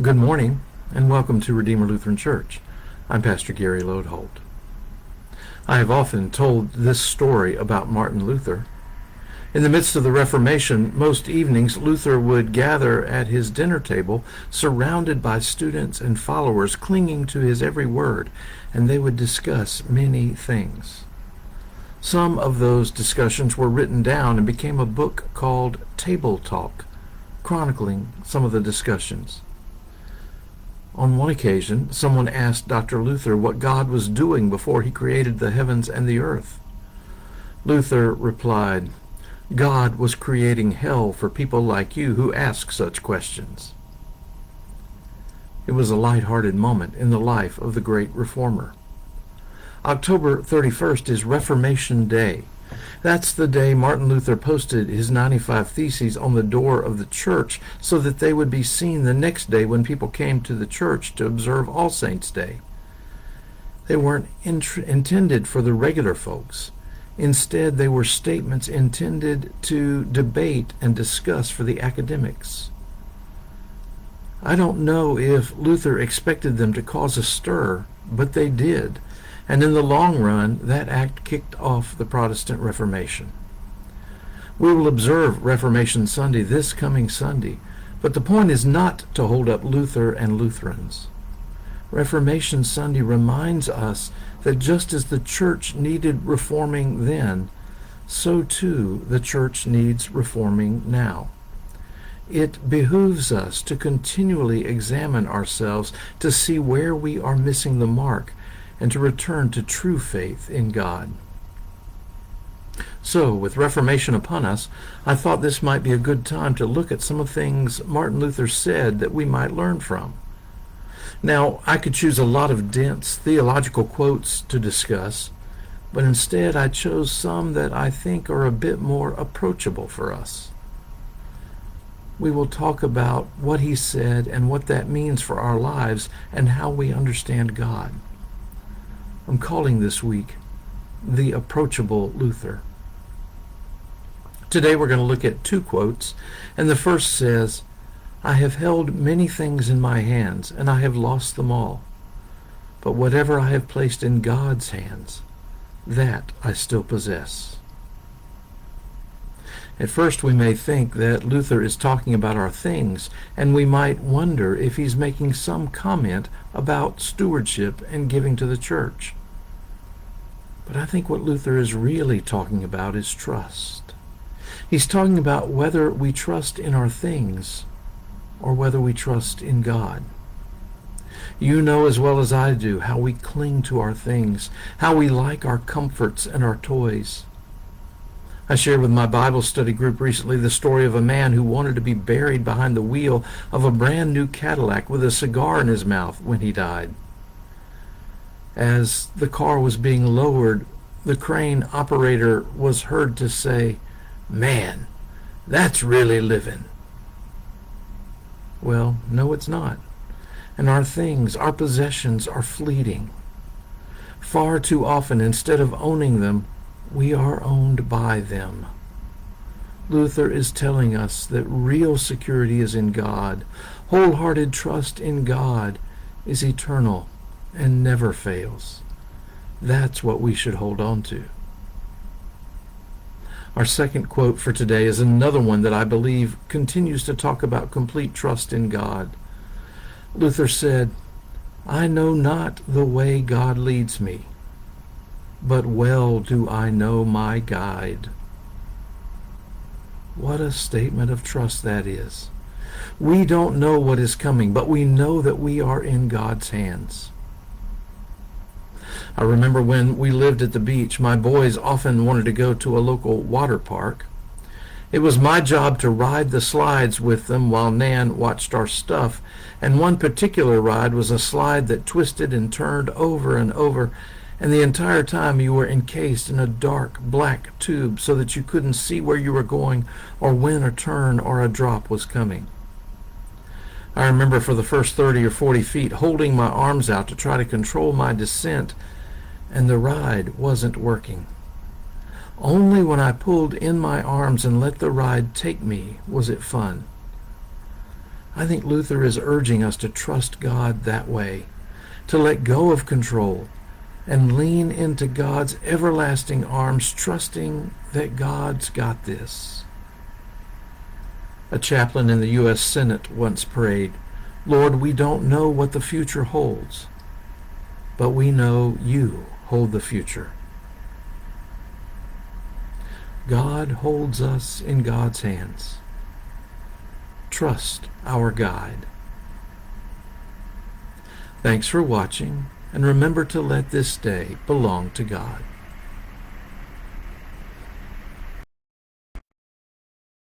Good morning, and welcome to Redeemer Lutheran Church. I'm Pastor Gary Lodeholt. I have often told this story about Martin Luther. In the midst of the Reformation, most evenings Luther would gather at his dinner table, surrounded by students and followers clinging to his every word, and they would discuss many things. Some of those discussions were written down and became a book called Table Talk, chronicling some of the discussions. On one occasion, someone asked Dr. Luther what God was doing before he created the heavens and the earth. Luther replied, "God was creating hell for people like you who ask such questions." It was a light-hearted moment in the life of the great reformer. October 31st is Reformation Day. That's the day Martin Luther posted his 95 Theses on the door of the church so that they would be seen the next day when people came to the church to observe All Saints' Day. They weren't intended for the regular folks. Instead, they were statements intended to debate and discuss for the academics. I don't know if Luther expected them to cause a stir, but they did. And in the long run, that act kicked off the Protestant Reformation. We will observe Reformation Sunday this coming Sunday, but the point is not to hold up Luther and Lutherans. Reformation Sunday reminds us that just as the church needed reforming then, so too the church needs reforming now. It behooves us to continually examine ourselves to see where we are missing the mark, and to return to true faith in God. So, with Reformation upon us, I thought this might be a good time to look at some of the things Martin Luther said that we might learn from. Now, I could choose a lot of dense theological quotes to discuss, but instead I chose some that I think are a bit more approachable for us. We will talk about what he said and what that means for our lives and how we understand God. I'm calling this week The Approachable Luther. Today we're going to look at two quotes, and the first says, "I have held many things in my hands, and I have lost them all. But whatever I have placed in God's hands, that I still possess." At first we may think that Luther is talking about our things, and we might wonder if he's making some comment about stewardship and giving to the church. But I think what Luther is really talking about is trust. He's talking about whether we trust in our things or whether we trust in God. You know as well as I do how we cling to our things, how we like our comforts and our toys. I shared with my Bible study group recently the story of a man who wanted to be buried behind the wheel of a brand new Cadillac with a cigar in his mouth when he died. As the car was being lowered, the crane operator was heard to say, "Man, that's really living." Well, no, it's not. And our things, our possessions are fleeting. Far too often, instead of owning them, we are owned by them. Luther is telling us that real security is in God. Wholehearted trust in God is eternal and never fails. That's what we should hold on to. Our second quote for today is another one that I believe continues to talk about complete trust in God. Luther said, "I know not the way God leads me, but well do I know my guide." What a statement of trust that is. We don't know what is coming, but we know that we are in God's hands. I remember when we lived at the beach, my boys often wanted to go to a local water park. It was my job to ride the slides with them while Nan watched our stuff, and one particular ride was a slide that twisted and turned over and over, and the entire time you were encased in a dark black tube so that you couldn't see where you were going or when a turn or a drop was coming. I remember for the first 30 or 40 feet holding my arms out to try to control my descent, and the ride wasn't working. Only when I pulled in my arms and let the ride take me was it fun. I think Luther is urging us to trust God that way, to let go of control and lean into God's everlasting arms, trusting that God's got this. A chaplain in the U.S. Senate once prayed, "Lord, we don't know what the future holds, but we know you hold the future." God holds us in God's hands. Trust our guide. Thanks for watching, and remember to let this day belong to God.